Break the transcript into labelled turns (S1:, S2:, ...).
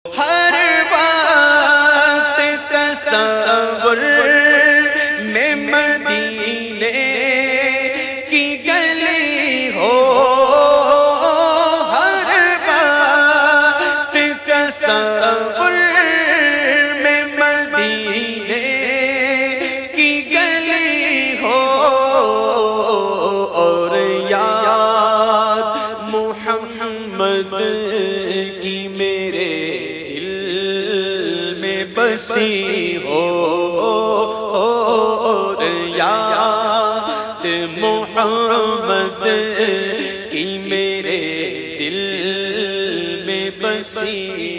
S1: ہر بات تصور میں مدینے کی گلی ہو، ہر بات تصور میں مدینے کی گلی ہو، اور یاد محمد کی میرے بسی ہو، اور یاد محمد کی میرے دل میں بسی